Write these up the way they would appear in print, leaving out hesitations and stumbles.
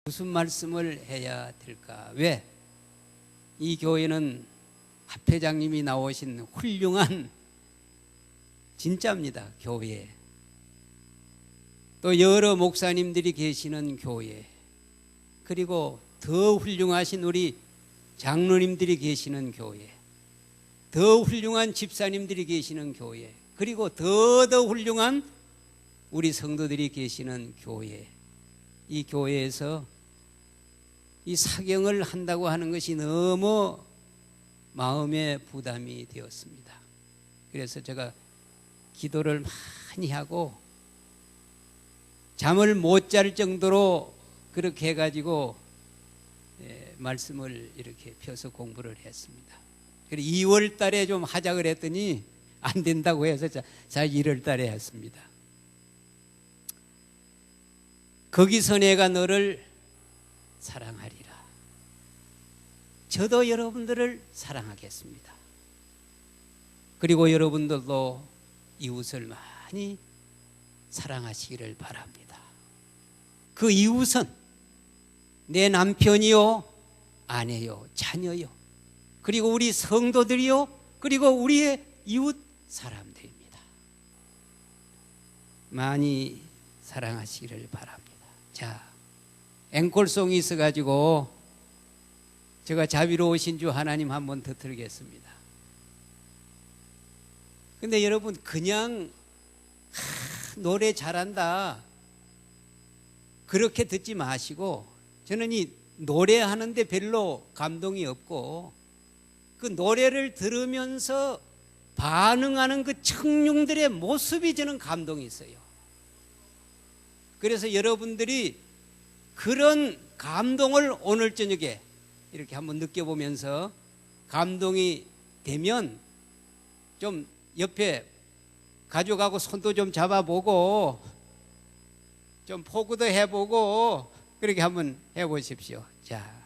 무슨 말씀을 해야 될까? 왜? 이 교회는 합회장님이 나오신 훌륭한 진짜입니다. 교회. 또 여러 목사님들이 계시는 교회. 그리고 더 훌륭하신 우리 장로님들이 계시는 교회. 더 훌륭한 집사님들이 계시는 교회. 그리고 더 훌륭한 우리 성도들이 계시는 교회. 이 교회에서 이 사경을 한다고 하는 것이 너무 마음에 부담이 되었습니다. 그래서 제가 기도를 많이 하고 잠을 못 잘 정도로 그렇게 해가지고 말씀을 이렇게 펴서 공부를 했습니다. 그래서 2월 달에 좀 하자 그랬더니 안 된다고 해서 자 1월 달에 했습니다. 거기서 내가 너를 사랑하리라. 저도 여러분들을 사랑하겠습니다. 그리고 여러분들도 이웃을 많이 사랑하시기를 바랍니다. 그 이웃은 내 남편이요, 아내요, 자녀요, 그리고 우리 성도들이요, 그리고 우리의 이웃 사람들입니다. 많이 사랑하시기를 바랍니다. 자, 앵콜송이 있어가지고 제가 자비로우신 주 하나님 한번 더 들겠습니다. 근데 여러분 그냥 노래 잘한다 그렇게 듣지 마시고, 저는 이 노래하는데 별로 감동이 없고 그 노래를 들으면서 반응하는 그 청중들의 모습이 저는 감동이 있어요. 그래서 여러분들이 그런 감동을 오늘 저녁에 이렇게 한번 느껴보면서 감동이 되면 좀 옆에 가져가고 손도 좀 잡아보고 좀 포구도 해보고 그렇게 한번 해보십시오. 자.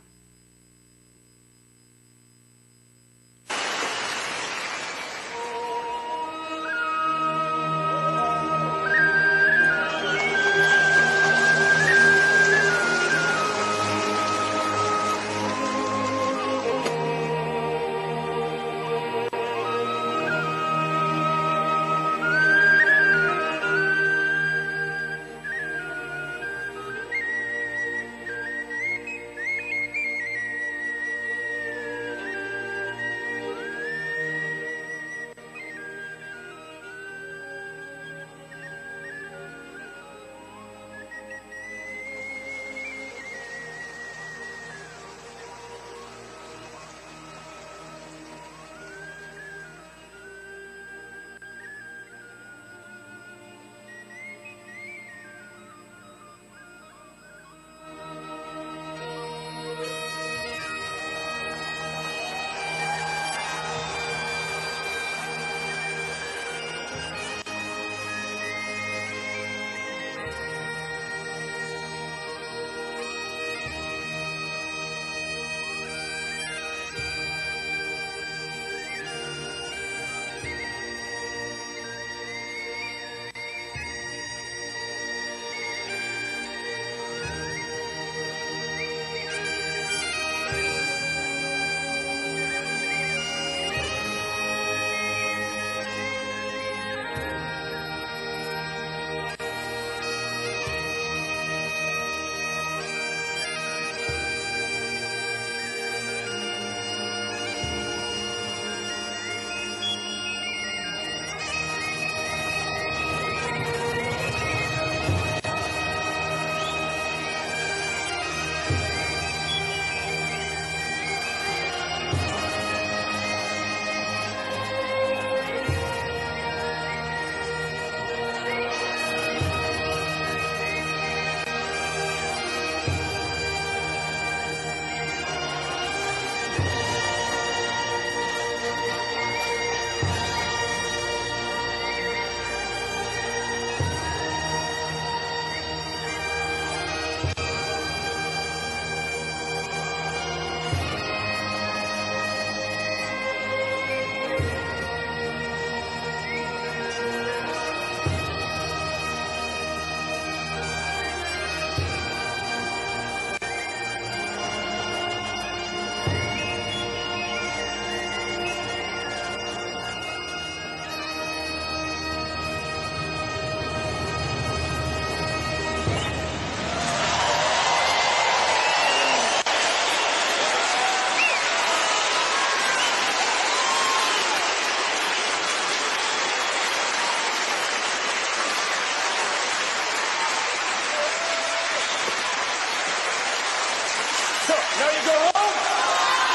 Now you go home?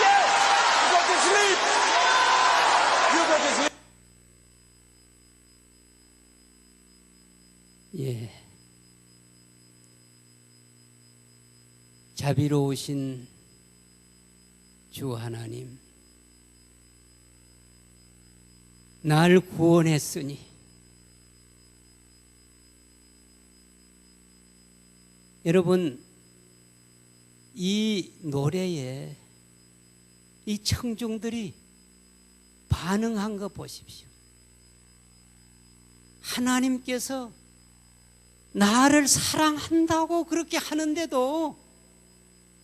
Yes! You go to sleep! You go to sleep! 예. 자비로우신 주 하나님, 날 구원했으니 여러분, 이 노래에 이 청중들이 반응한 거 보십시오. 하나님께서 나를 사랑한다고 그렇게 하는데도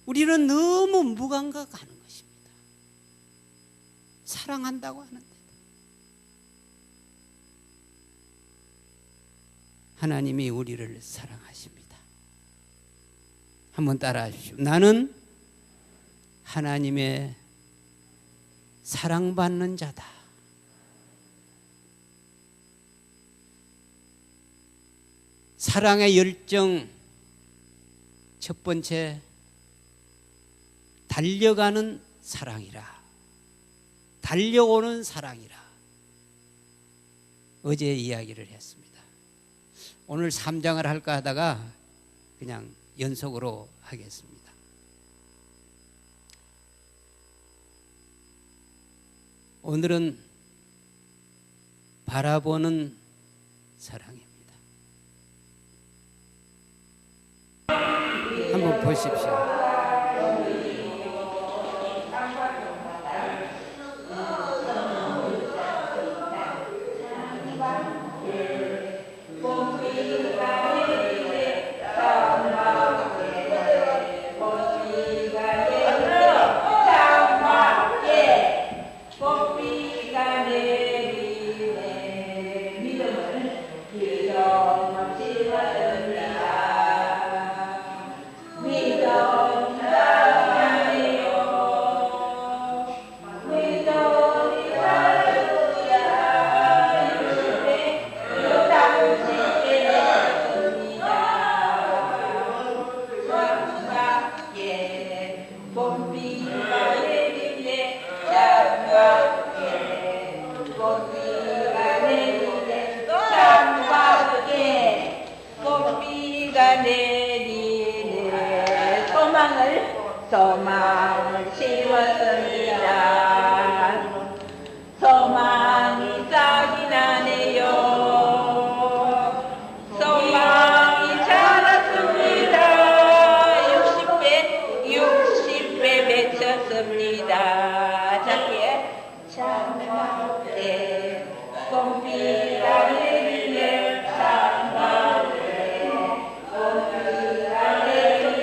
우리는 너무 무감각하는 것입니다. 사랑한다고 하는데도. 하나님이 우리를 사랑하십니다. 한번 따라하십시오. 나는 하나님의 사랑받는 자다. 사랑의 열정, 첫 번째, 달려가는 사랑이라. 달려오는 사랑이라. 어제 이야기를 했습니다. 오늘 3장을 할까 하다가 그냥 연속으로 하겠습니다. 오늘은 바라보는 사랑입니다. 한번 보십시오. 소망을 씌웠습니다. 소망이 싹이 나네요. 소망이 자랐습니다. 60배 맺혔습니다. 작게 창밖에 봄비가 내리네. 창밖에 봄비가 내리네.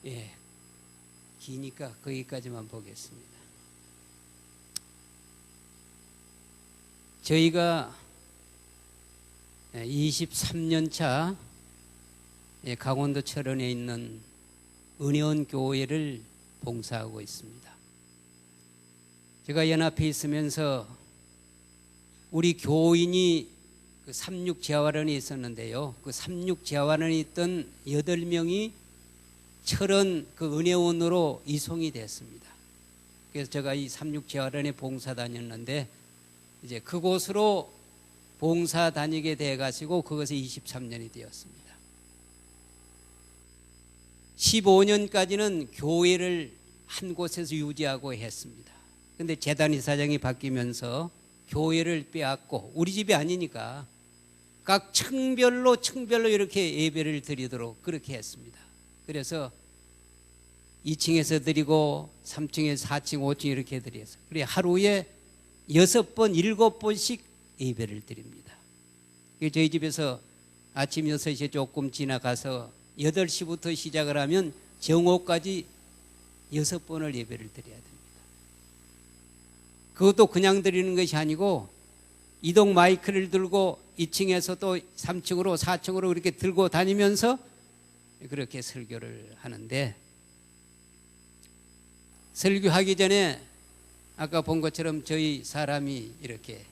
예, 기니까 거기까지만 보겠습니다. 저희가 23년 차 강원도 철원에 있는 은혜원 교회를 봉사하고 있습니다. 제가 연합회 있으면서 우리 교인이 그 36 재활원에 있었는데요. 그 36 재활원에 있던 8명이 철원 그 은혜원으로 이송이 됐습니다. 그래서 제가 이 36 재활원에 봉사 다녔는데 이제 그곳으로 봉사 다니게 돼 가지고 그것에 23년이 되었습니다. 15년까지는 교회를 한 곳에서 유지하고 했습니다. 근데 재단 이사장이 바뀌면서 교회를 빼앗고 우리 집이 아니니까 각 층별로 이렇게 예배를 드리도록 그렇게 했습니다. 그래서 2층에서 드리고 3층에서 4층, 5층 이렇게 드려서 그래 하루에 6번, 7번씩 예배를 드립니다. 저희 집에서 아침 6시에 조금 지나가서 8시부터 시작을 하면 정오까지 6번을 예배를 드려야 됩니다. 그것도 그냥 드리는 것이 아니고 이동 마이크를 들고 2층에서 또 3층으로 4층으로 이렇게 들고 다니면서 그렇게 설교를 하는데, 설교하기 전에 아까 본 것처럼 저희 사람이 이렇게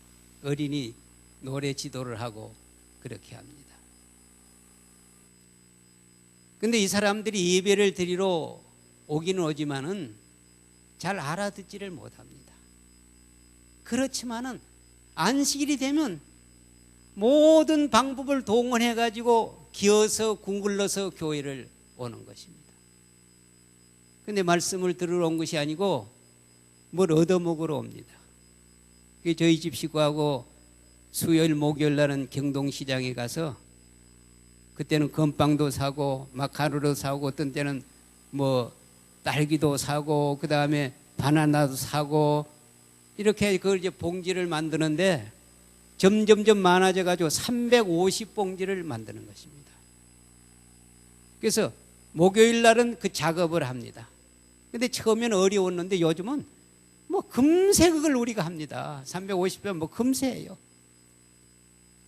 어린이 노래 지도를 하고 그렇게 합니다. 근데 이 사람들이 예배를 드리러 오기는 오지만은 잘 알아듣지를 못합니다. 그렇지만은 안식일이 되면 모든 방법을 동원해 가지고 기어서 궁굴러서 교회를 오는 것입니다. 근데 말씀을 들으러 온 것이 아니고 뭘 얻어먹으러 옵니다. 저희 집 식구하고 수요일 목요일 날은 경동시장에 가서 그때는 건빵도 사고 마카로도 사고 어떤 때는 뭐 딸기도 사고 그 다음에 바나나도 사고 이렇게 그걸 이제 봉지를 만드는데 점점점 많아져 가지고 350봉지를 만드는 것입니다. 그래서 목요일 날은 그 작업을 합니다. 근데 처음에는 어려웠는데 요즘은 뭐 금세 그걸 우리가 합니다. 350배 뭐 금세예요.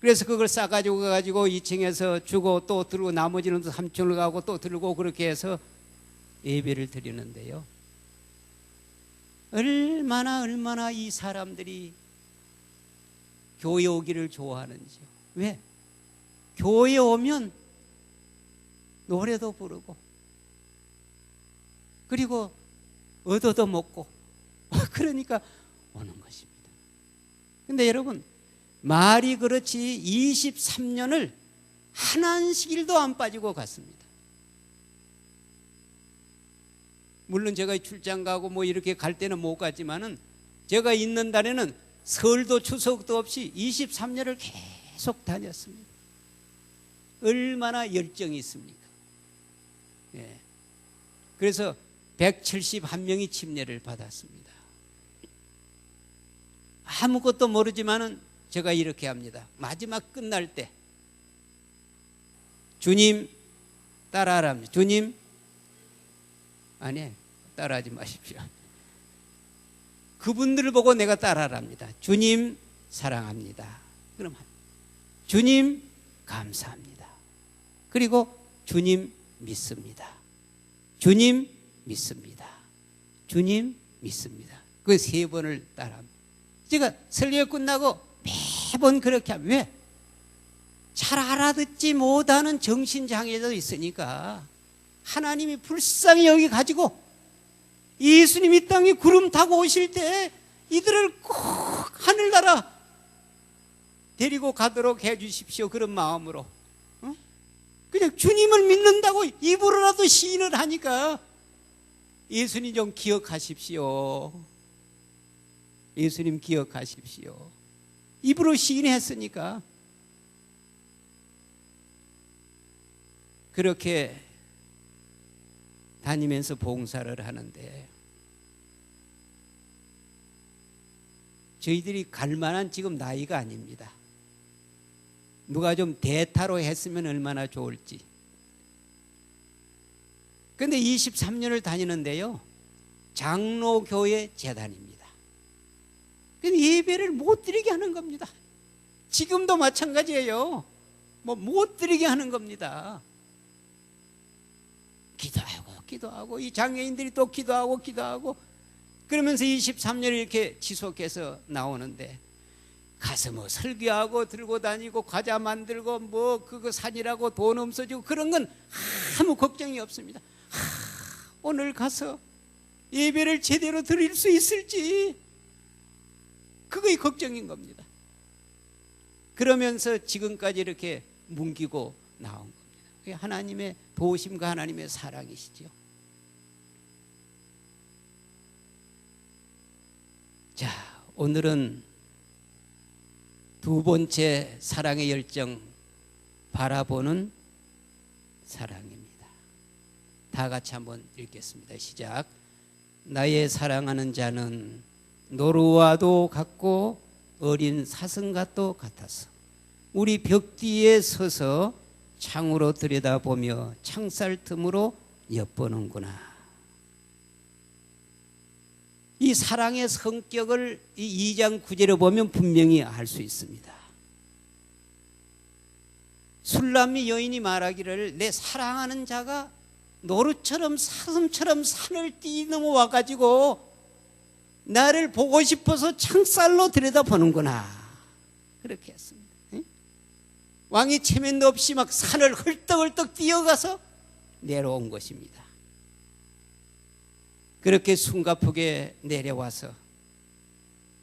그래서 그걸 싸가지고 가가지고 2층에서 주고 또 들고 나머지는 또 3층을 가고 또 들고 그렇게 해서 예배를 드리는데요. 얼마나 이 사람들이 교회 오기를 좋아하는지요. 왜? 교회 오면 노래도 부르고 그리고 얻어도 먹고 그러니까 오는 것입니다. 근데 여러분 말이 그렇지 23년을 한 안식일도 안 빠지고 갔습니다. 물론 제가 출장 가고 뭐 이렇게 갈 때는 못 갔지만은 제가 있는 달에는 설도 추석도 없이 23년을 계속 다녔습니다. 얼마나 열정이 있습니까? 예. 그래서 171명이 침례를 받았습니다. 아무것도 모르지만은 제가 이렇게 합니다. 마지막 끝날 때 주님 따라하랍니다. 주님 아니 따라하지 마십시오. 그분들을 보고 내가 따라하랍니다. 주님 사랑합니다. 그럼 주님 감사합니다. 그리고 주님 믿습니다. 주님 믿습니다. 주님 믿습니다. 그 세 번을 따라합니다. 제가 설교 끝나고 매번 그렇게 하면 왜? 잘 알아듣지 못하는 정신장애도 있으니까 하나님이 불쌍히 여기 가지고 예수님이 땅에 구름 타고 오실 때 이들을 꼭 하늘나라 데리고 가도록 해 주십시오. 그런 마음으로 그냥 주님을 믿는다고 입으로라도 시인을 하니까 예수님 좀 기억하십시오. 예수님 기억하십시오. 입으로 시인했으니까 그렇게 다니면서 봉사를 하는데 저희들이 갈 만한 지금 나이가 아닙니다. 누가 좀 대타로 했으면 얼마나 좋을지. 그런데 23년을 다니는데요, 장로교회 재단입니다. 근데 예배를 못 드리게 하는 겁니다. 지금도 마찬가지예요. 못 드리게 하는 겁니다. 기도하고 이 장애인들이 또 기도하고 그러면서 23년을 이렇게 지속해서 나오는데 가서 뭐 설교하고 들고 다니고 과자 만들고 뭐 그거 산이라고 돈 없어지고 그런 건 아무 걱정이 없습니다. 오늘 가서 예배를 제대로 드릴 수 있을지 그거이 걱정인 겁니다. 그러면서 지금까지 이렇게 뭉기고 나온 겁니다. 그게 하나님의 도우심과 하나님의 사랑이시죠. 자, 오늘은 두 번째 사랑의 열정, 바라보는 사랑입니다. 다 같이 한번 읽겠습니다. 시작. 나의 사랑하는 자는 노루와도 같고 어린 사슴과도 같아서 우리 벽 뒤에 서서 창으로 들여다보며 창살 틈으로 엿보는구나. 이 사랑의 성격을 이 2장 9절에 보면 분명히 알 수 있습니다. 술람미 여인이 말하기를 내 사랑하는 자가 노루처럼 사슴처럼 산을 뛰넘어 와가지고 나를 보고 싶어서 창살로 들여다보는구나. 그렇게 했습니다. 왕이 체면도 없이 막 산을 헐떡헐떡 뛰어가서 내려온 것입니다. 그렇게 숨가쁘게 내려와서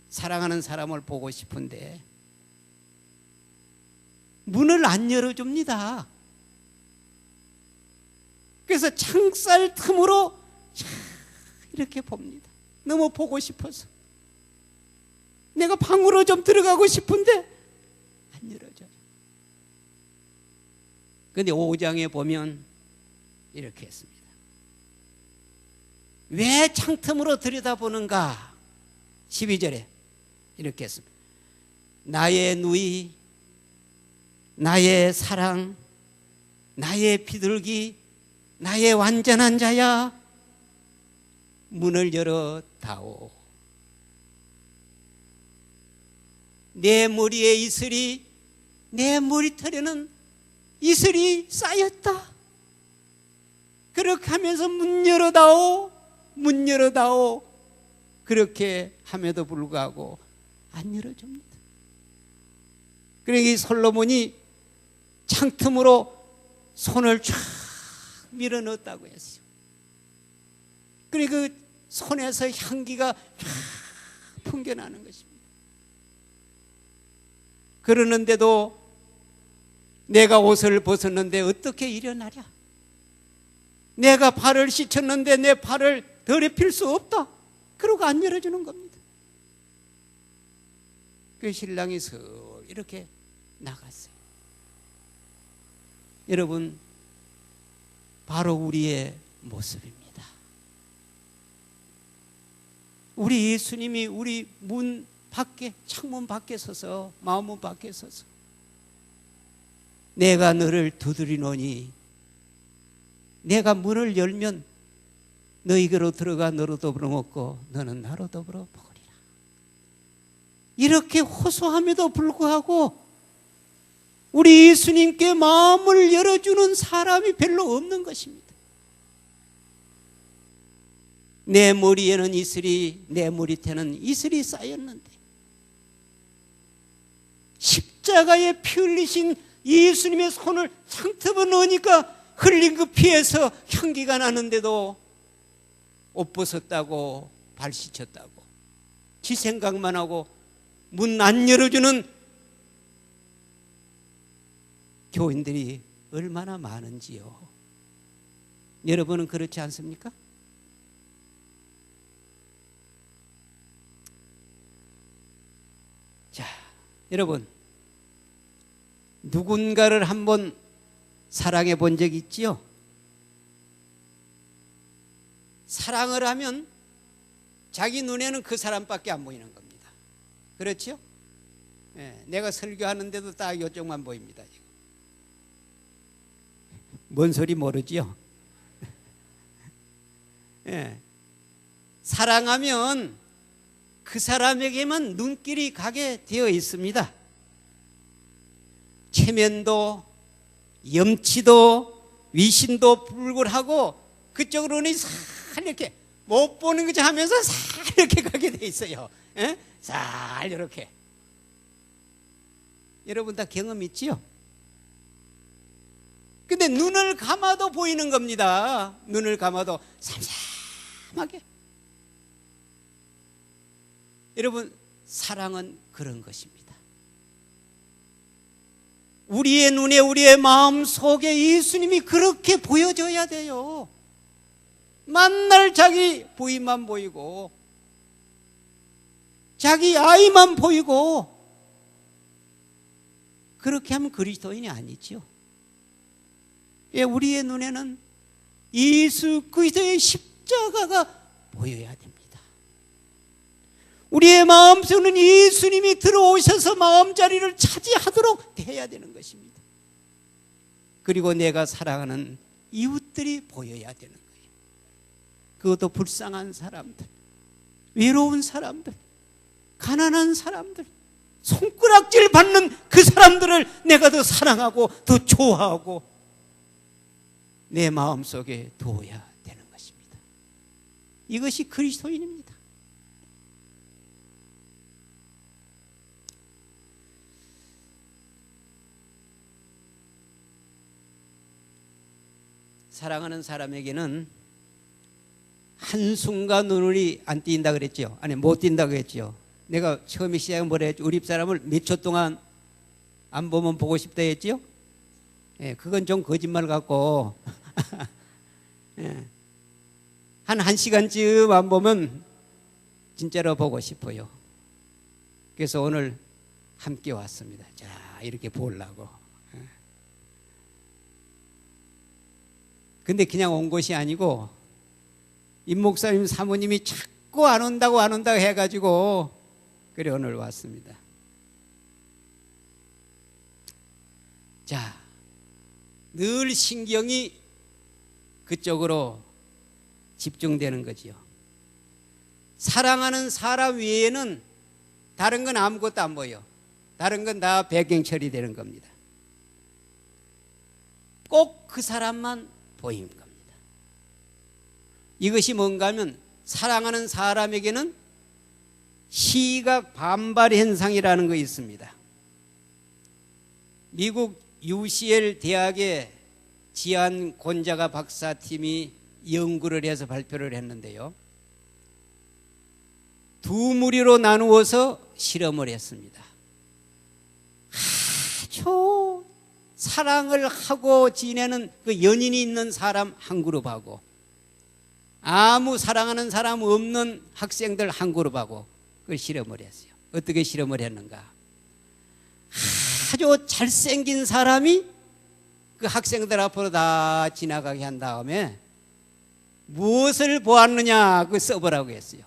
사랑하는 사람을 보고 싶은데 문을 안 열어줍니다. 그래서 창살 틈으로 이렇게 봅니다. 너무 보고 싶어서. 내가 방으로 좀 들어가고 싶은데 안 열어줘요. 그런데 5장에 보면 이렇게 했습니다. 왜 창틈으로 들여다보는가? 12절에 이렇게 했습니다. 나의 누이, 나의 사랑, 나의 비둘기, 나의 완전한 자야, 문을 열어다오. 내 머리에 이슬이, 내 머리털에는 이슬이 쌓였다. 그렇게 하면서 문 열어다오, 문 열어다오. 그렇게 함에도 불구하고 안 열어줍니다. 그러니 솔로몬이 창틈으로 손을 쫙 밀어 넣었다고 했어요. 그리고 그 손에서 향기가 쫙 풍겨나는 것입니다. 그러는데도 내가 옷을 벗었는데 어떻게 일어나랴? 내가 발을 씻었는데 내 발을 더럽힐 수 없다. 그러고 안 열어주는 겁니다. 그 신랑이 서 이렇게 나갔어요. 여러분, 바로 우리의 모습입니다. 우리 예수님이 우리 문 밖에, 창문 밖에 서서, 마음문 밖에 서서 내가 너를 두드리노니 내가 문을 열면 너희게로 들어가 너로 더불어 먹고 너는 나로 더불어 먹으리라. 이렇게 호소함에도 불구하고 우리 예수님께 마음을 열어주는 사람이 별로 없는 것입니다. 내 머리에는 이슬이, 내 머리태는 이슬이 쌓였는데 십자가에 피 흘리신 예수님의 손을 창틀에 넣으니까 흘린 그 피에서 향기가 나는데도 옷 벗었다고, 발 씻혔다고, 지 생각만 하고 문 안 열어주는 교인들이 얼마나 많은지요. 여러분은 그렇지 않습니까? 자, 여러분, 누군가를 한번 사랑해 본 적 있지요? 사랑을 하면 자기 눈에는 그 사람밖에 안 보이는 겁니다. 그렇죠? 예, 내가 설교하는데도 딱 이쪽만 보입니다. 뭔 소리 모르지요? 예, 사랑하면 그 사람에게만 눈길이 가게 되어 있습니다. 체면도, 염치도, 위신도 불굴하고 그쪽으로는 싹 이렇게 못 보는 거지 하면서 싹 이렇게 가게 돼 있어요. 예? 싹 이렇게. 여러분 다 경험 있지요? 근데 눈을 감아도 보이는 겁니다. 눈을 감아도 삼삼하게. 여러분, 사랑은 그런 것입니다. 우리의 눈에, 우리의 마음 속에 예수님이 그렇게 보여줘야 돼요. 만날 자기 부인만 보이고 자기 아이만 보이고 그렇게 하면 그리스도인이 아니죠. 예, 우리의 눈에는 예수 그리스도의 십자가가 보여야 됩니다. 우리의 마음속에는 예수님이 들어오셔서 마음자리를 차지하도록 해야 되는 것입니다. 그리고 내가 사랑하는 이웃들이 보여야 되는 거예요. 그것도 불쌍한 사람들, 외로운 사람들, 가난한 사람들, 손가락질 받는 그 사람들을 내가 더 사랑하고 더 좋아하고 내 마음속에 두어야 되는 것입니다. 이것이 그리스도인입니다. 사랑하는 사람에게는 한순간 눈이 안 띈다 그랬죠. 아니 못 띈다 그랬죠. 내가 처음에 시작에 뭐라 했죠. 우리 사람을 몇 초 동안 안 보면 보고 싶다 했죠. 예, 그건 좀 거짓말 같고 예, 한 1시간쯤 안 보면 진짜로 보고 싶어요. 그래서 오늘 함께 왔습니다. 자, 이렇게 보려고. 근데 그냥 온 것이 아니고 임 목사님 사모님이 자꾸 안 온다고 해가지고 그래 오늘 왔습니다. 자, 늘 신경이 그쪽으로 집중되는 거지요. 사랑하는 사람 외에는 다른 건 아무것도 안 보여. 다른 건 다 배경 처리되는 겁니다. 꼭 그 사람만 보이는 겁니다. 이것이 뭔가 하면 사랑하는 사람에게는 시각 반발 현상이라는 거 있습니다. 미국 UCL 대학의 지안 곤자가 박사팀이 연구를 해서 발표를 했는데요. 두 무리로 나누어서 실험을 했습니다. 아주 사랑을 하고 지내는 그 연인이 있는 사람 한 그룹하고 아무 사랑하는 사람 없는 학생들 한 그룹하고 그 실험을 했어요. 어떻게 실험을 했는가? 아주 잘생긴 사람이 그 학생들 앞으로 다 지나가게 한 다음에 무엇을 보았느냐 그 써보라고 했어요.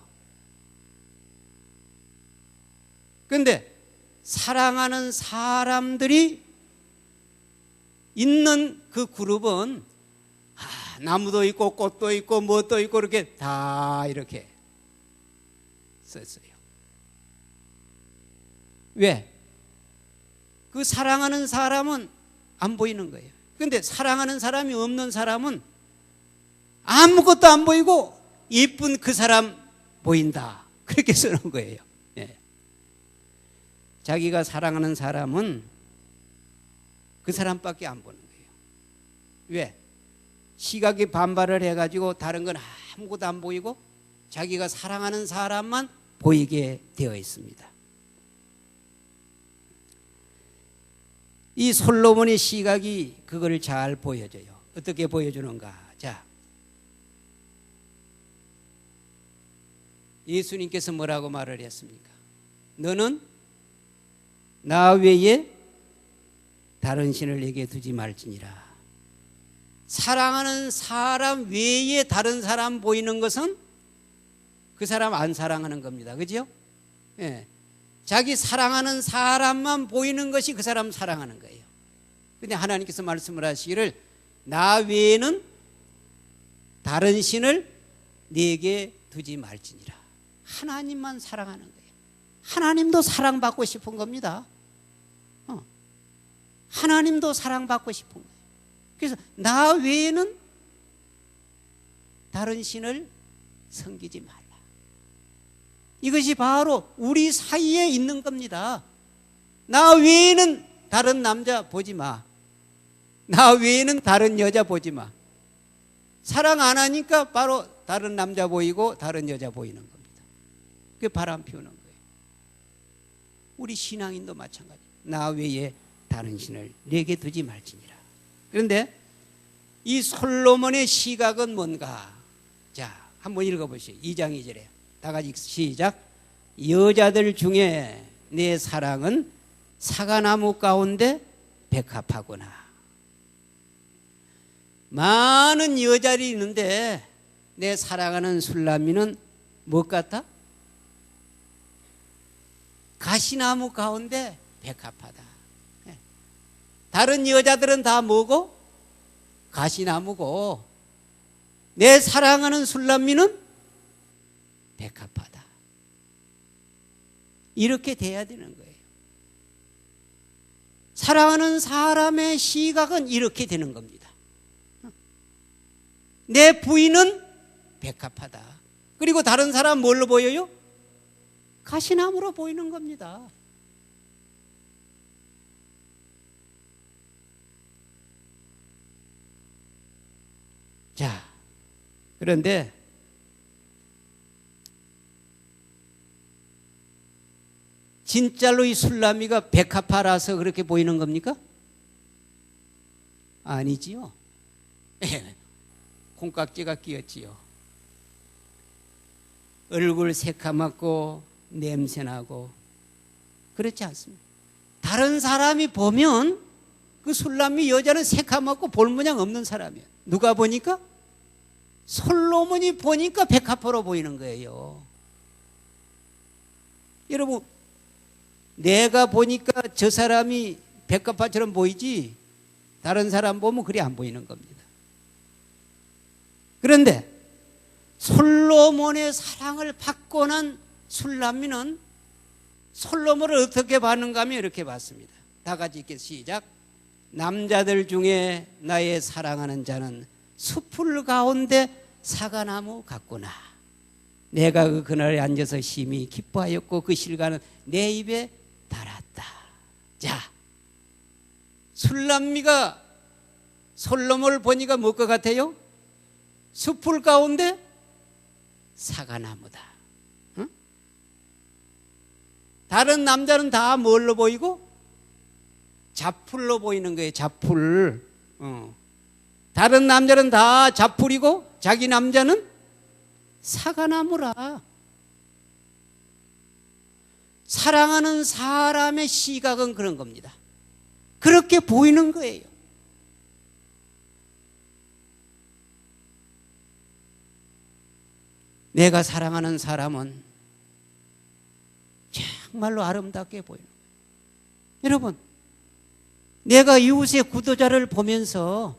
그런데 사랑하는 사람들이 있는 그 그룹은 나무도 있고 꽃도 있고 무엇도 있고 이렇게 다 이렇게 썼어요. 왜? 그 사랑하는 사람은 안 보이는 거예요. 그런데 사랑하는 사람이 없는 사람은 아무것도 안 보이고 예쁜 그 사람 보인다. 그렇게 쓰는 거예요. 예. 자기가 사랑하는 사람은 그 사람밖에 안 보는 거예요. 왜? 시각이 반발을 해가지고 다른 건 아무것도 안 보이고 자기가 사랑하는 사람만 보이게 되어 있습니다. 이 솔로몬의 시각이 그걸 잘 보여줘요. 어떻게 보여주는가? 자, 예수님께서 뭐라고 말을 했습니까? 너는 나 외에 다른 신을 내게 두지 말지니라. 사랑하는 사람 외에 다른 사람 보이는 것은 그 사람 안 사랑하는 겁니다. 그죠? 예. 자기 사랑하는 사람만 보이는 것이 그 사람 사랑하는 거예요. 근데 하나님께서 말씀을 하시기를 나 외에는 다른 신을 내게 두지 말지니라. 하나님만 사랑하는 거예요. 하나님도 사랑받고 싶은 겁니다. 하나님도 사랑받고 싶은 거예요. 그래서 나 외에는 다른 신을 섬기지 말라. 이것이 바로 우리 사이에 있는 겁니다. 나 외에는 다른 남자 보지 마. 나 외에는 다른 여자 보지 마. 사랑 안 하니까 바로 다른 남자 보이고 다른 여자 보이는 겁니다. 그게 바람 피우는 거예요. 우리 신앙인도 마찬가지. 나 외에 다른 신을 내게 두지 말지니라. 그런데 이 솔로몬의 시각은 뭔가? 자, 한번 읽어보시죠. 2장 2절에 다 같이 시작. 여자들 중에 내 사랑은 사과나무 가운데 백합하구나. 많은 여자들이 있는데 내 사랑하는 술람이는 무엇 같다? 가시나무 가운데 백합하다. 다른 여자들은 다 뭐고? 가시나무고 내 사랑하는 술람미는 백합하다. 이렇게 돼야 되는 거예요. 사랑하는 사람의 시각은 이렇게 되는 겁니다. 내 부인은 백합하다. 그리고 다른 사람 뭘로 보여요? 가시나무로 보이는 겁니다. 자, 그런데 진짜로 이 술람이가 백합화라서 그렇게 보이는 겁니까? 아니지요. 콩깍지가 끼었지요. 얼굴 새카맣고 냄새나고 그렇지 않습니다. 다른 사람이 보면 그 술람이 여자는 새카맣고 볼 모양 없는 사람이에요. 누가 보니까? 솔로몬이 보니까 백합화로 보이는 거예요. 여러분, 내가 보니까 저 사람이 백합화처럼 보이지 다른 사람 보면 그리 안 보이는 겁니다. 그런데 솔로몬의 사랑을 받고 난 술람미는 솔로몬을 어떻게 봤는가 하면 이렇게 봤습니다. 다 같이 읽겠습니다. 시작. 남자들 중에 나의 사랑하는 자는 숲풀 가운데 사과나무 같구나. 내가 그날에 앉아서 심히 기뻐하였고 그 실과는 내 입에 달았다. 자, 술람미가 솔로몬을 보니까 뭘 것 같아요? 숲풀 가운데 사과나무다. 응? 다른 남자는 다 뭘로 보이고? 잡풀로 보이는 거예요. 잡풀. 다른 남자는 다 잡풀이고 자기 남자는 사과나무라. 사랑하는 사람의 시각은 그런 겁니다. 그렇게 보이는 거예요. 내가 사랑하는 사람은 정말로 아름답게 보여요. 여러분, 내가 이웃의 구도자를 보면서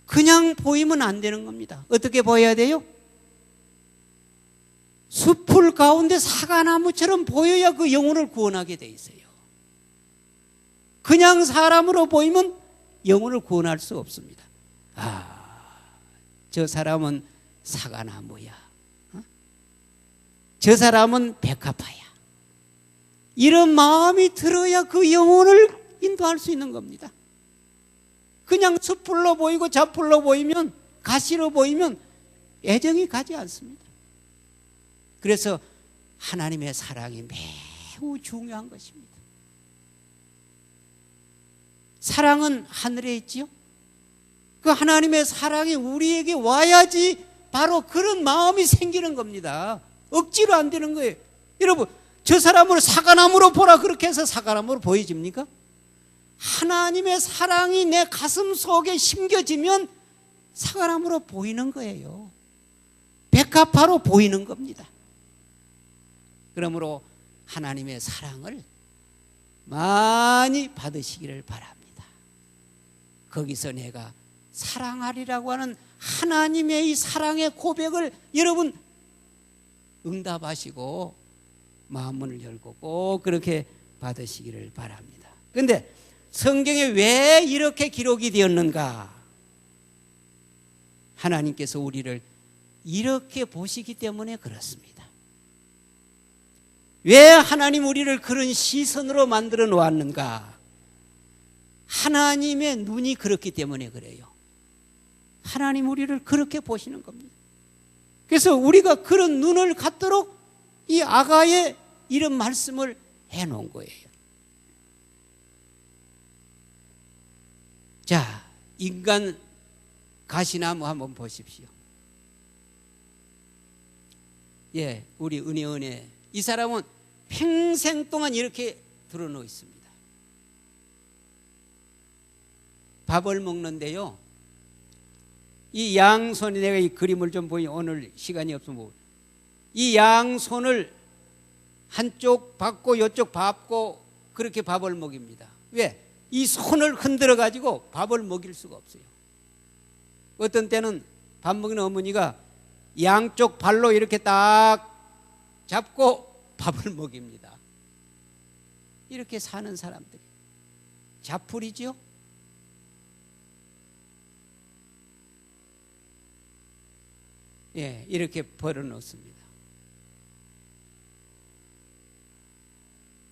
그냥 보이면 안 되는 겁니다. 어떻게 보여야 돼요? 숲풀 가운데 사과나무처럼 보여야 그 영혼을 구원하게 돼 있어요. 그냥 사람으로 보이면 영혼을 구원할 수 없습니다. 아, 저 사람은 사과나무야. 저 사람은 백합화야. 이런 마음이 들어야 그 영혼을 인도할 수 있는 겁니다. 그냥 숲풀로 보이고 잡풀로 보이면, 가시로 보이면 애정이 가지 않습니다. 그래서 하나님의 사랑이 매우 중요한 것입니다. 사랑은 하늘에 있지요. 그 하나님의 사랑이 우리에게 와야지 바로 그런 마음이 생기는 겁니다. 억지로 안 되는 거예요. 여러분, 저 사람을 사과나무로 보라 그렇게 해서 사과나무로 보여집니까? 하나님의 사랑이 내 가슴 속에 심겨지면 사과나무로 보이는 거예요. 백합화로 보이는 겁니다. 그러므로 하나님의 사랑을 많이 받으시기를 바랍니다. 거기서 내가 사랑하리라고 하는 하나님의 이 사랑의 고백을 여러분 응답하시고 마음문을 열고 꼭 그렇게 받으시기를 바랍니다. 그런데 성경에 왜 이렇게 기록이 되었는가? 하나님께서 우리를 이렇게 보시기 때문에 그렇습니다. 왜 하나님 우리를 그런 시선으로 만들어 놓았는가? 하나님의 눈이 그렇기 때문에 그래요. 하나님 우리를 그렇게 보시는 겁니다. 그래서 우리가 그런 눈을 갖도록 이 아가에 이런 말씀을 해놓은 거예요. 자, 인간 가시나무 한번 보십시오. 예, 우리 은혜. 이 사람은 평생 동안 이렇게 드러누워 있습니다. 밥을 먹는데요, 이 양손이, 내가 이 그림을 좀 보니 오늘 시간이 없으면 이 양손을 한쪽 받고 이쪽 밟고 그렇게 밥을 먹입니다. 왜? 이 손을 흔들어 가지고 밥을 먹일 수가 없어요. 어떤 때는 밥 먹는 어머니가 양쪽 발로 이렇게 딱 잡고 밥을 먹입니다. 이렇게 사는 사람들이 잡풀이죠. 예, 이렇게 벌어놓습니다.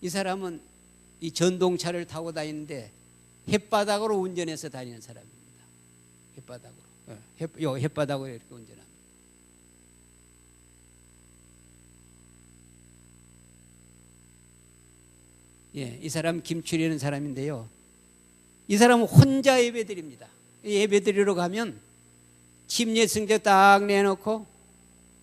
이 사람은 이 전동차를 타고 다니는데 햇바닥으로 운전해서 다니는 사람입니다. 햇바닥으로. 요 햇바닥으로 이렇게 운전합니다. 예, 이 사람 김출이라는 사람인데요. 이 사람은 혼자 예배드립니다. 예배드리러 가면 침례성경 딱 내놓고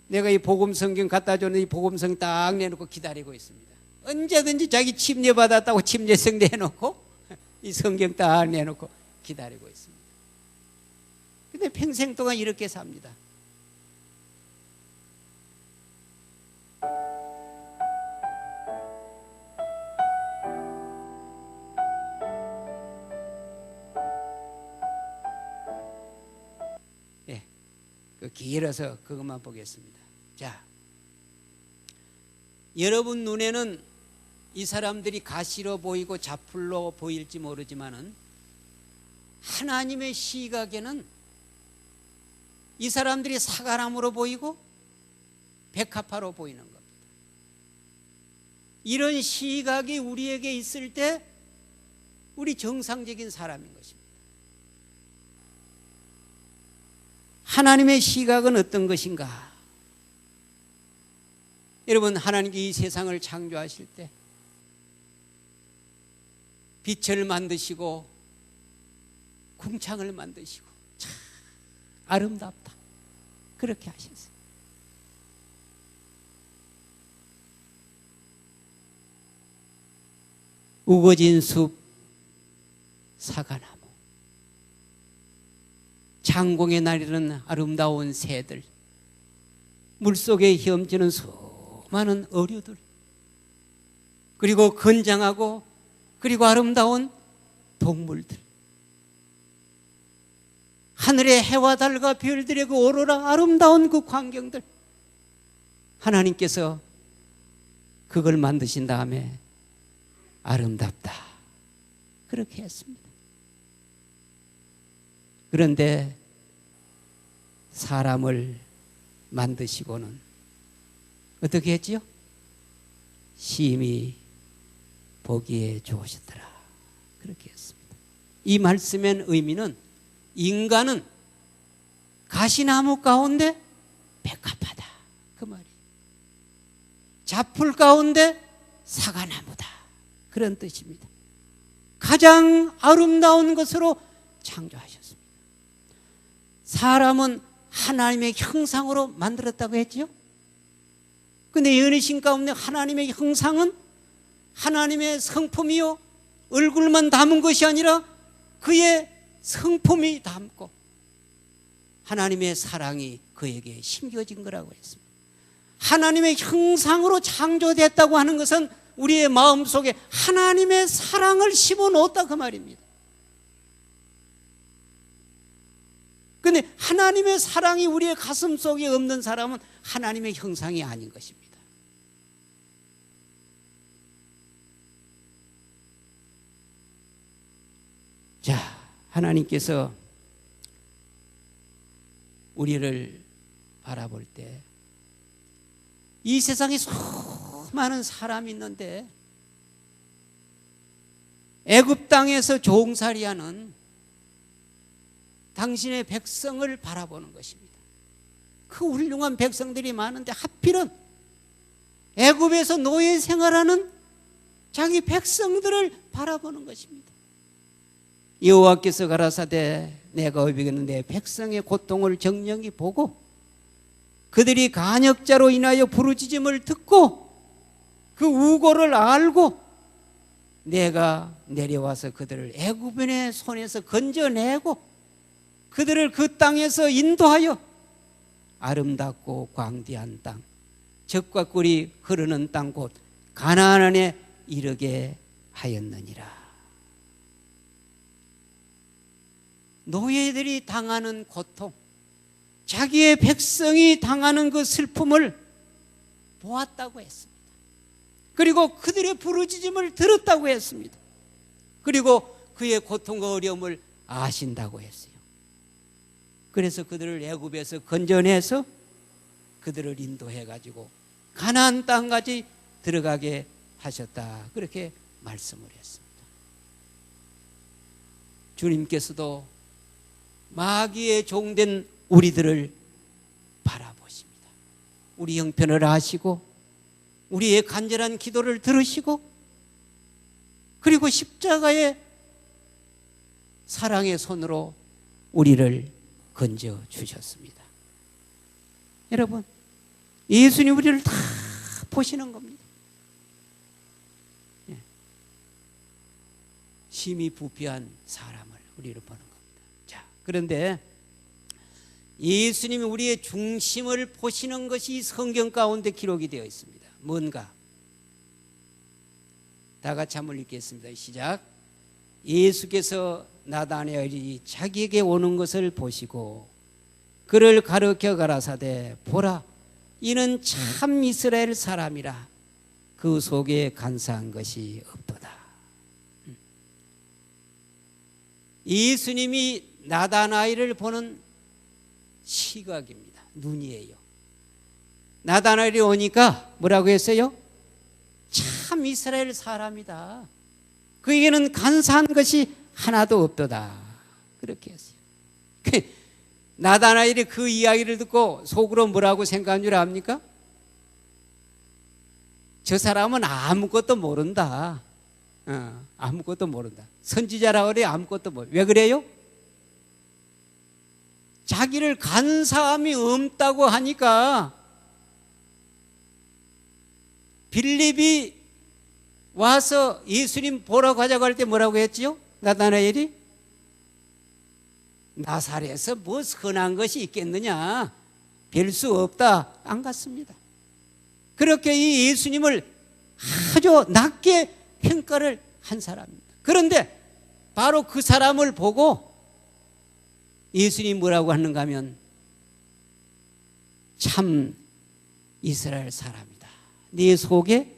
내가 이 복음 성경 갖다 줬는데 이 복음 성경 딱 내놓고 기다리고 있습니다. 언제든지 자기 침례 받았다고 침례성 내놓고 이 성경 딱 내놓고 기다리고 있습니다. 근데 평생 동안 이렇게 삽니다. 예, 길어서 그것만 보겠습니다. 자, 여러분 눈에는 이 사람들이 가시로 보이고 자풀로 보일지 모르지만은 하나님의 시각에는 이 사람들이 사과나무로 보이고 백합화로 보이는 겁니다. 이런 시각이 우리에게 있을 때 우리 정상적인 사람인 것입니다. 하나님의 시각은 어떤 것인가? 여러분, 하나님께 이 세상을 창조하실 때 빛을 만드시고 궁창을 만드시고 참 아름답다 그렇게 하셨어요. 우거진 숲, 사과나무, 창공에 나르는 아름다운 새들, 물속에 헤엄치는 수많은 어류들, 그리고 건장하고 그리고 아름다운 동물들, 하늘의 해와 달과 별들의 그 오로라 아름다운 그 광경들, 하나님께서 그걸 만드신 다음에 아름답다 그렇게 했습니다. 그런데 사람을 만드시고는 어떻게 했지요? 심히 보기에 좋으셨더라 그렇게 했습니다. 이 말씀의 의미는 인간은 가시나무 가운데 백합화다 그 말이에요. 자풀 가운데 사과나무다 그런 뜻입니다. 가장 아름다운 것으로 창조하셨습니다. 사람은 하나님의 형상으로 만들었다고 했죠. 그런데 연애신 가운데 하나님의 형상은 하나님의 성품이요 얼굴만 담은 것이 아니라 그의 성품이 담고 하나님의 사랑이 그에게 심겨진 거라고 했습니다. 하나님의 형상으로 창조됐다고 하는 것은 우리의 마음속에 하나님의 사랑을 심어놓았다 그 말입니다. 그런데 하나님의 사랑이 우리의 가슴 속에 없는 사람은 하나님의 형상이 아닌 것입니다. 자, 하나님께서 우리를 바라볼 때 이 세상에 수많은 사람이 있는데 애굽 땅에서 종살이하는 당신의 백성을 바라보는 것입니다. 그 훌륭한 백성들이 많은데 하필은 애굽에서 노예 생활하는 자기 백성들을 바라보는 것입니다. 여호와께서 가라사대 내가 어비겠는 내 백성의 고통을 정령히 보고 그들이 간역자로 인하여 부르짖음을 듣고 그 우고를 알고 내가 내려와서 그들을 애굽인의 손에서 건져내고 그들을 그 땅에서 인도하여 아름답고 광대한 땅, 젖과 꿀이 흐르는 땅 곧 가나안에 이르게 하였느니라. 노예들이 당하는 고통, 자기의 백성이 당하는 그 슬픔을 보았다고 했습니다. 그리고 그들의 부르짖음을 들었다고 했습니다. 그리고 그의 고통과 어려움을 아신다고 했어요. 그래서 그들을 애굽에서 건져내서 그들을 인도해가지고 가나안 땅까지 들어가게 하셨다 그렇게 말씀을 했습니다. 주님께서도 마귀의 종된 우리들을 바라보십니다. 우리 형편을 아시고 우리의 간절한 기도를 들으시고 그리고 십자가의 사랑의 손으로 우리를 건져 주셨습니다. 여러분, 예수님 우리를 다 보시는 겁니다. 심히 부패한 사람을 우리를 보는 겁니다. 자, 그런데 예수님이 우리의 중심을 보시는 것이 성경 가운데 기록이 되어 있습니다. 뭔가? 다 같이 한번 읽겠습니다. 시작. 예수께서 나다나엘이 자기에게 오는 것을 보시고 그를 가르쳐 가라사대 보라 이는 참 이스라엘 사람이라 그 속에 간사한 것이 없도다. 예수님이 나다나엘을 보는 시각입니다. 눈이에요. 나다나엘이 오니까 뭐라고 했어요? 참 이스라엘 사람이다. 그에게는 간사한 것이 하나도 없도다. 그렇게 했어요. 나다나엘이 그 이야기를 듣고 속으로 뭐라고 생각한 줄 압니까? 저 사람은 아무것도 모른다. 아무것도 모른다. 선지자라 그래 아무것도 모른다. 왜 그래요? 자기를 간사함이 없다고 하니까 빌립이 와서 예수님 보러 가자고 할 때 뭐라고 했지요? 나다나엘이 나사렛에서 뭐 선한 것이 있겠느냐? 별 수 없다. 안 갔습니다. 그렇게 이 예수님을 아주 낮게 평가를 한 사람입니다. 그런데 바로 그 사람을 보고 예수님이 뭐라고 하는가 하면 참 이스라엘 사람이다. 네 속에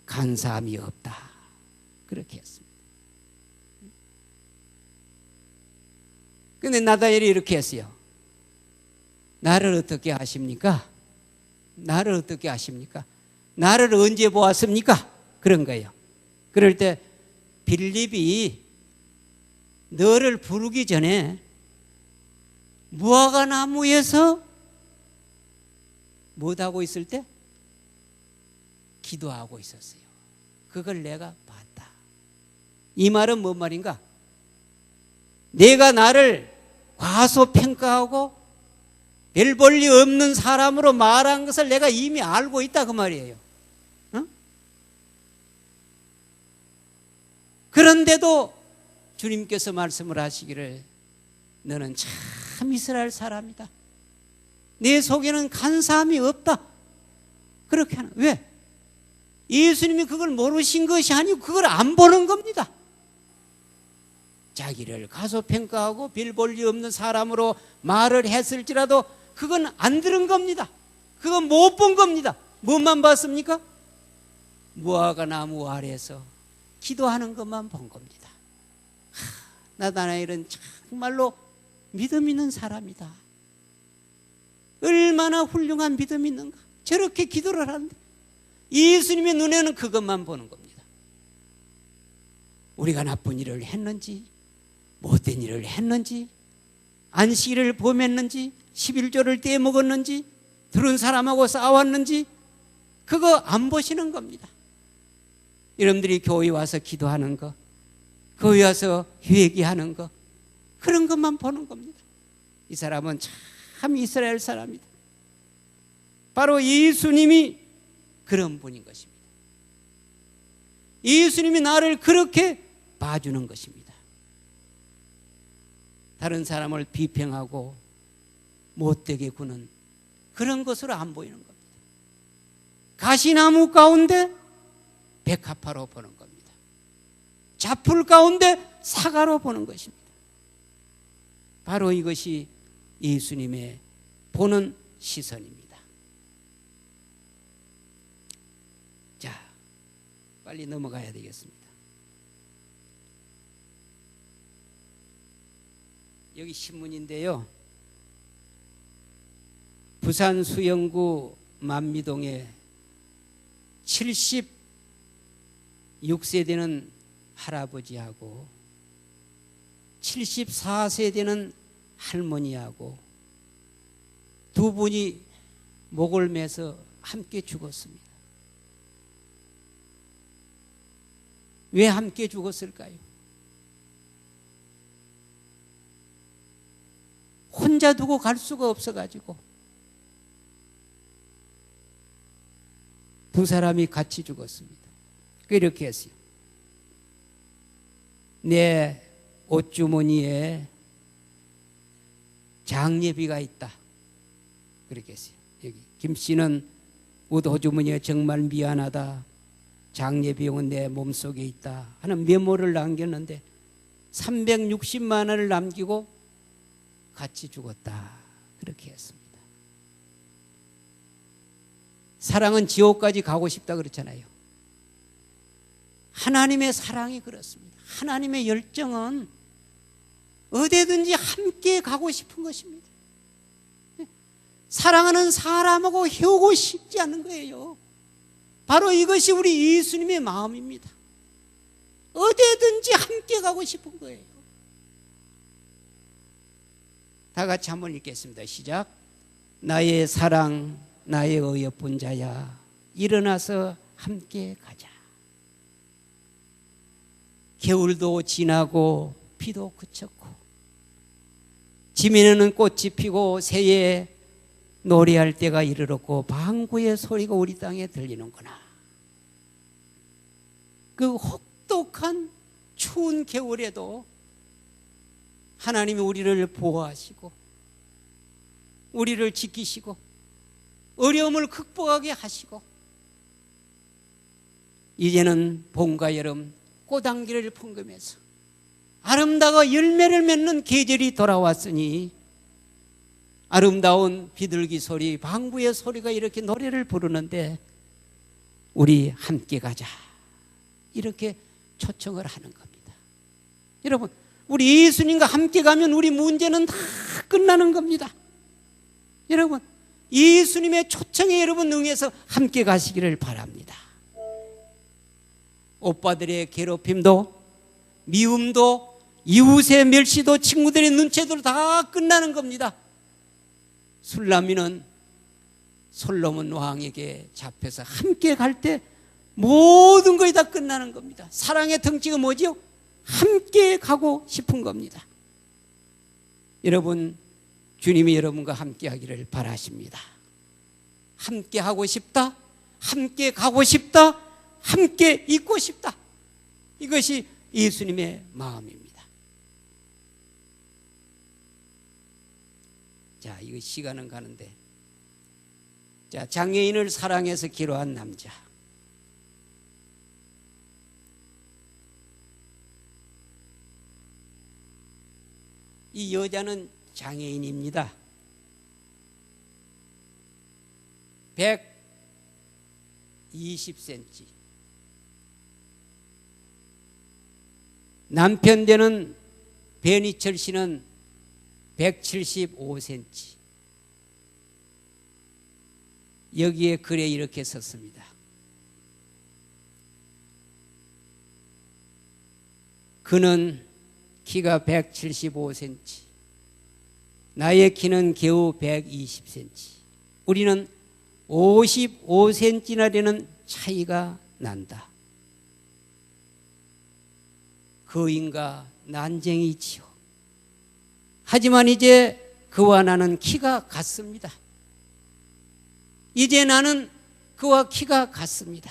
간사함이 없다. 그렇게 했습니다. 근데 나다엘이 이렇게 했어요. 나를 어떻게 아십니까? 나를 어떻게 아십니까? 나를 언제 보았습니까? 그런 거예요. 그럴 때 빌립이 너를 부르기 전에 무화과 나무에서 못하고 있을 때 기도하고 있었어요. 그걸 내가 봤다. 이 말은 뭔 말인가? 내가 나를 과소평가하고 별 볼일 없는 사람으로 말한 것을 내가 이미 알고 있다 그 말이에요. 응? 그런데도 주님께서 말씀을 하시기를 너는 참 이스라엘 사람이다. 내 속에는 간사함이 없다. 그렇게 하는. 왜? 예수님이 그걸 모르신 것이 아니고 그걸 안 보는 겁니다. 자기를 가소평가하고 별 볼 일 없는 사람으로 말을 했을지라도 그건 안 들은 겁니다. 그건 못 본 겁니다. 뭐만 봤습니까? 무화과 나무 아래에서 기도하는 것만 본 겁니다. 나다나엘은 정말로 믿음 있는 사람이다. 얼마나 훌륭한 믿음 있는가. 저렇게 기도를 하는데 예수님의 눈에는 그것만 보는 겁니다. 우리가 나쁜 일을 했는지 못된 일을 했는지 안식일을 범했는지 11조를 떼먹었는지 들은 사람하고 싸웠는지 그거 안 보시는 겁니다. 여러분들이 교회 와서 기도하는 거, 교회 와서 회개하는 거, 그런 것만 보는 겁니다. 이 사람은 참 이스라엘 사람이다. 바로 예수님이 그런 분인 것입니다. 예수님이 나를 그렇게 봐주는 것입니다. 다른 사람을 비평하고 못되게 구는 그런 것으로 안 보이는 겁니다. 가시나무 가운데 백합화로 보는 겁니다. 잡풀 가운데 사과로 보는 것입니다. 바로 이것이 예수님의 보는 시선입니다. 자, 빨리 넘어가야 되겠습니다. 여기 신문인데요. 부산 수영구 만미동에 76세 되는 할아버지하고 74세 되는 할머니하고 두 분이 목을 매서 함께 죽었습니다. 왜 함께 죽었을까요? 혼자 두고 갈 수가 없어가지고 두 사람이 같이 죽었습니다. 이렇게 했어요. 내 옷주머니에 장례비가 있다. 그렇게 했어요. 여기 김 씨는 옷주머니에 정말 미안하다. 장례비용은 내 몸속에 있다 하는 메모를 남겼는데 360만 원을 남기고 같이 죽었다. 그렇게 했습니다. 사랑은 지옥까지 가고 싶다 그렇잖아요. 하나님의 사랑이 그렇습니다. 하나님의 열정은 어디든지 함께 가고 싶은 것입니다. 사랑하는 사람하고 헤어고 싶지 않은 거예요. 바로 이것이 우리 예수님의 마음입니다. 어디든지 함께 가고 싶은 거예요. 다 같이 한번 읽겠습니다. 시작. 나의 사랑, 나의 어여쁜 자야, 일어나서 함께 가자. 겨울도 지나고 비도 그쳤고 지면에는 꽃이 피고 새에 노래할 때가 이르렀고 방구의 소리가 우리 땅에 들리는구나. 그 혹독한 추운 겨울에도 하나님이 우리를 보호하시고 우리를 지키시고 어려움을 극복하게 하시고 이제는 봄과 여름 꽃향기를 풍기면서 아름다워 열매를 맺는 계절이 돌아왔으니 아름다운 비둘기 소리, 방구의 소리가 이렇게 노래를 부르는데 우리 함께 가자. 이렇게 초청을 하는 겁니다. 여러분, 우리 예수님과 함께 가면 우리 문제는 다 끝나는 겁니다. 여러분, 예수님의 초청에 여러분 응해서 함께 가시기를 바랍니다. 오빠들의 괴롭힘도 미움도 이웃의 멸시도 친구들의 눈치도 다 끝나는 겁니다. 술라미는 솔로몬 왕에게 잡혀서 함께 갈 때 모든 것이 다 끝나는 겁니다. 사랑의 덩치가 뭐지요? 함께 가고 싶은 겁니다. 여러분, 주님이 여러분과 함께 하기를 바라십니다. 함께 하고 싶다, 함께 가고 싶다, 함께 있고 싶다. 이것이 예수님의 마음입니다. 자, 이거 시간은 가는데, 자, 장애인을 사랑해서 기로한 남자. 이 여자는 장애인입니다. 120cm. 남편 되는 변희철 씨는 175cm. 여기에 글에 이렇게 썼습니다. 그는 키가 175cm, 나의 키는 겨우 120cm. 우리는 55cm나 되는 차이가 난다. 거인과 난쟁이지요. 하지만 이제 그와 나는 키가 같습니다. 이제 나는 그와 키가 같습니다.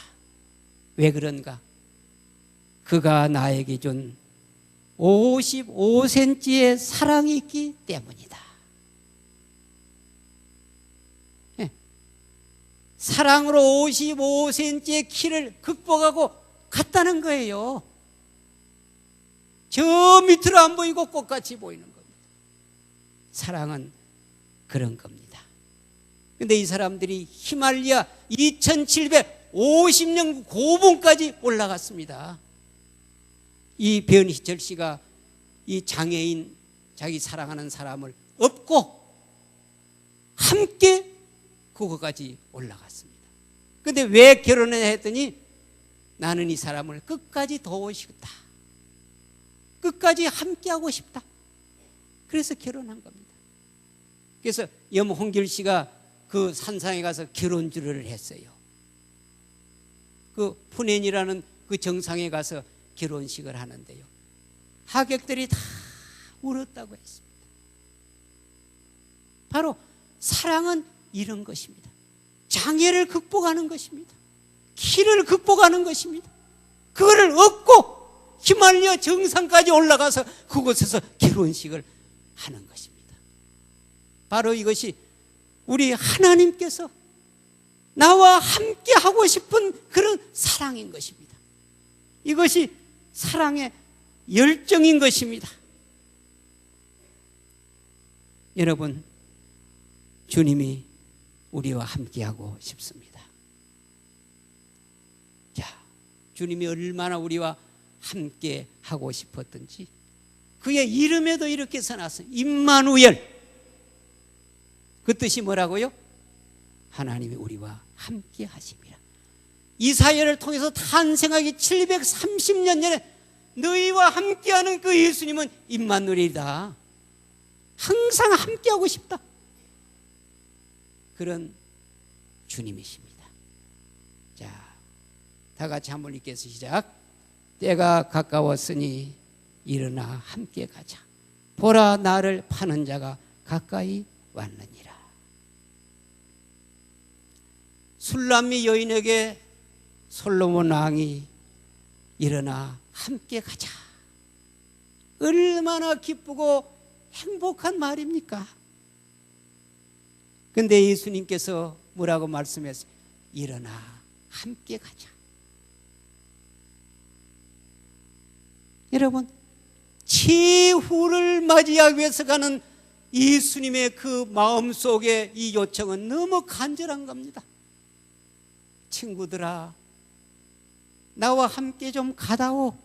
왜 그런가? 그가 나에게 준 55cm의 사랑이 있기 때문이다. 네. 사랑으로 55cm의 키를 극복하고 갔다는 거예요. 저 밑으로 안 보이고 꽃같이 보이는 겁니다. 사랑은 그런 겁니다. 근데 이 사람들이 히말리아 2750년 고봉까지 올라갔습니다. 이 변희철 씨가 이 장애인, 자기 사랑하는 사람을 업고 함께 그거까지 올라갔습니다. 근데 왜 결혼을 했더니 나는 이 사람을 끝까지 도우고 싶다. 끝까지 함께하고 싶다. 그래서 결혼한 겁니다. 그래서 염홍길 씨가 그 산상에 가서 결혼주를 했어요. 그 푸넨이라는 그 정상에 가서 결혼식을 하는데요, 하객들이 다 울었다고 했습니다. 바로 사랑은 이런 것입니다. 장애를 극복하는 것입니다. 길을 극복하는 것입니다. 그거를 얻고 히말라야 정상까지 올라가서 그곳에서 결혼식을 하는 것입니다. 바로 이것이 우리 하나님께서 나와 함께 하고 싶은 그런 사랑인 것입니다. 이것이 사랑의 열정인 것입니다. 여러분, 주님이 우리와 함께하고 싶습니다. 자, 주님이 얼마나 우리와 함께하고 싶었던지 그의 이름에도 이렇게 써놨어요. 임마누엘. 그 뜻이 뭐라고요? 하나님이 우리와 함께하심이라. 이사야를 통해서 탄생하기 730년 전에 너희와 함께하는 그 예수님은 임마누엘이다. 항상 함께하고 싶다. 그런 주님이십니다. 자, 다 같이 한번 읽겠습니다. 시작. 때가 가까웠으니 일어나 함께 가자. 보라, 나를 파는 자가 가까이 왔느니라. 술람미 여인에게 솔로몬 왕이 일어나 함께 가자. 얼마나 기쁘고 행복한 말입니까? 근데 예수님께서 뭐라고 말씀했어요? 일어나 함께 가자. 여러분, 최후를 맞이하기 위해서 가는 예수님의 그 마음속에 이 요청은 너무 간절한 겁니다. 친구들아, 나와 함께 좀 가다오.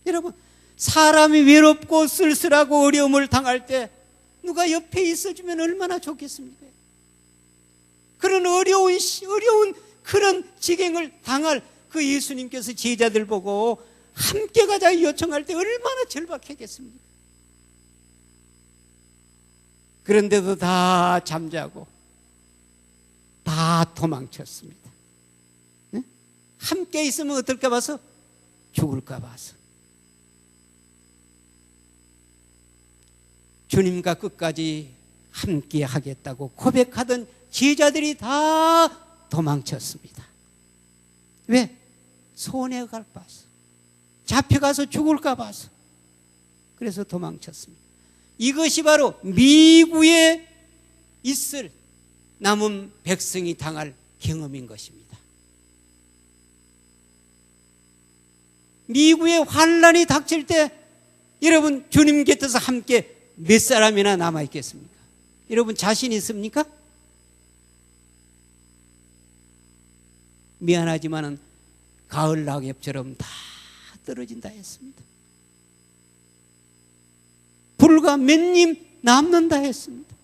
여러분, 사람이 외롭고 쓸쓸하고 어려움을 당할 때 누가 옆에 있어주면 얼마나 좋겠습니까? 그런 어려운 그런 지경을 당할 그 예수님께서 제자들 보고 함께 가자 요청할 때 얼마나 절박했겠습니까? 그런데도 다 잠자고 다 도망쳤습니다. 네? 함께 있으면 어떨까 봐서, 죽을까 봐서. 주님과 끝까지 함께 하겠다고 고백하던 제자들이 다 도망쳤습니다. 왜? 손해갈 봐서, 잡혀가서 죽을까 봐서. 그래서 도망쳤습니다. 이것이 바로 미국에 있을 남은 백성이 당할 경험인 것입니다. 미국에 환란이 닥칠 때 여러분, 주님 곁에서 함께 몇 사람이나 남아있겠습니까? 여러분, 자신 있습니까? 미안하지만은 가을 낙엽처럼 다 떨어진다 했습니다. 불과 몇 님 남는다 했습니다.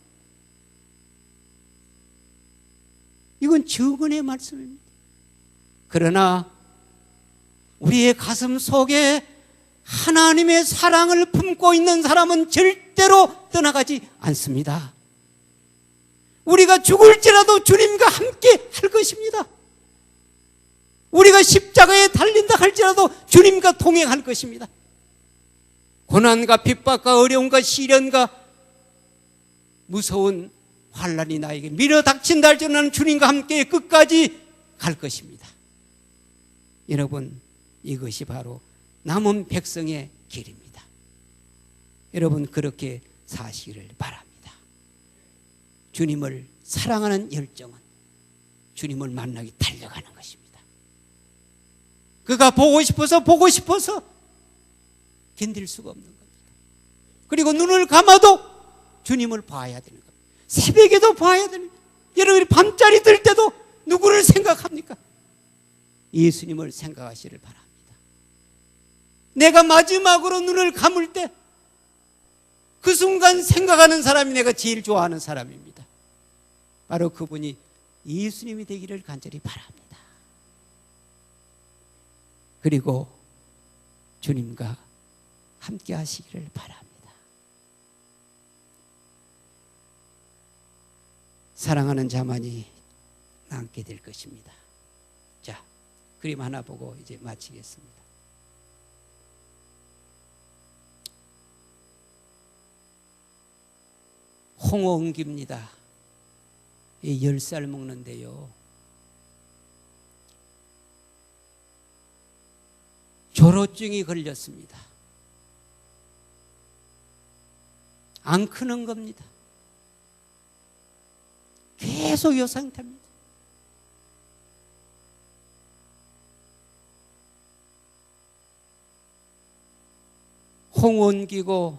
이건 증언의 말씀입니다. 그러나 우리의 가슴 속에 하나님의 사랑을 품고 있는 사람은 절대로 떠나가지 않습니다. 우리가 죽을지라도 주님과 함께 할 것입니다. 우리가 십자가에 달린다 할지라도 주님과 동행할 것입니다. 고난과 핍박과 어려움과 시련과 무서운 환난이 나에게 밀어닥친다 할지라도 나는 주님과 함께 끝까지 갈 것입니다. 여러분, 이것이 바로 남은 백성의 길입니다. 여러분, 그렇게 사시기를 바랍니다. 주님을 사랑하는 열정은 주님을 만나기 달려가는 것입니다. 그가 보고 싶어서 견딜 수가 없는 겁니다. 그리고 눈을 감아도 주님을 봐야 되는 겁니다. 새벽에도 봐야 되는 겁니다. 여러분이 밤자리 들 때도 누구를 생각합니까? 예수님을 생각하시기를 바랍니다. 내가 마지막으로 눈을 감을 때 그 순간 생각하는 사람이 내가 제일 좋아하는 사람입니다. 바로 그분이 예수님이 되기를 간절히 바랍니다. 그리고 주님과 함께 하시기를 바랍니다. 사랑하는 자만이 남게 될 것입니다. 자, 그림 하나 보고 이제 마치겠습니다. 홍어옹기입니다. 10살 먹는데요, 조로증이 걸렸습니다. 안 크는 겁니다. 계속 이 상태입니다. 홍원기고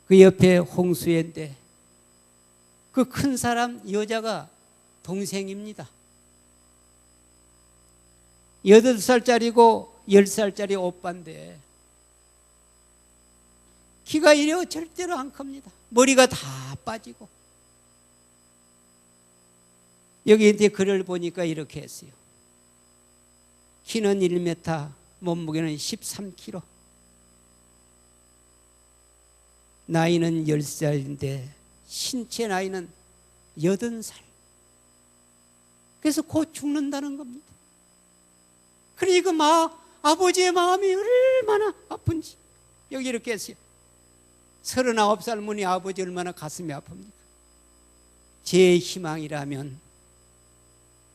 그 옆에 홍수애인데 그 큰 사람 여자가 동생입니다. 8살짜리고 10살짜리 오빠인데 키가 이래요 절대로 안 큽니다. 머리가 다 빠지고. 여기 이제 글을 보니까 이렇게 했어요. 키는 1m, 몸무게는 13kg. 나이는 10살인데 신체 나이는 80살. 그래서 곧 죽는다는 겁니다. 그러니까 아버지의 마음이 얼마나 아픈지. 여기 이렇게 했어요. 39살 문이 아버지 얼마나 가슴이 아픕니까? 제 희망이라면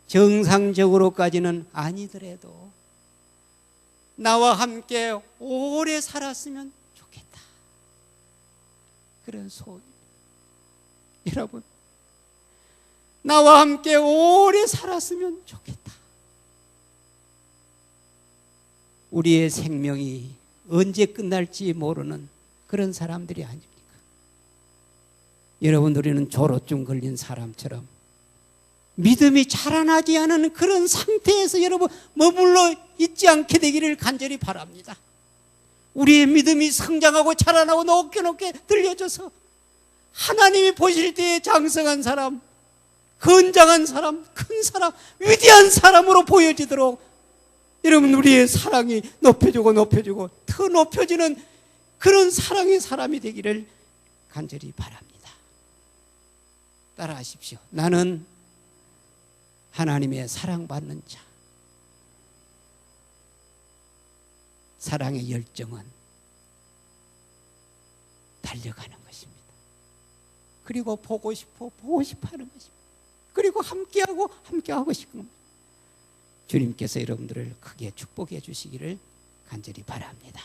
정상적으로까지는 아니더라도 나와 함께 오래 살았으면 좋겠다, 그런 소원. 여러분, 나와 함께 오래 살았으면 좋겠다. 우리의 생명이 언제 끝날지 모르는 그런 사람들이 아닙니까? 여러분, 우리는 조로증 걸린 사람처럼 믿음이 자라나지 않은 그런 상태에서 여러분 머물러 있지 않게 되기를 간절히 바랍니다. 우리의 믿음이 성장하고 자라나고 높게 들려져서 하나님이 보실 때에 장성한 사람, 건장한 사람, 큰 사람, 위대한 사람으로 보여지도록 여러분, 우리의 사랑이 높여지고 더 높여지는 그런 사랑의 사람이 되기를 간절히 바랍니다. 따라하십시오. 나는 하나님의 사랑받는 자. 사랑의 열정은 달려가는 것입니다. 그리고 보고 싶어 하는 것입니다. 그리고 함께하고 싶은 겁니다. 주님께서 여러분들을 크게 축복해 주시기를 간절히 바랍니다.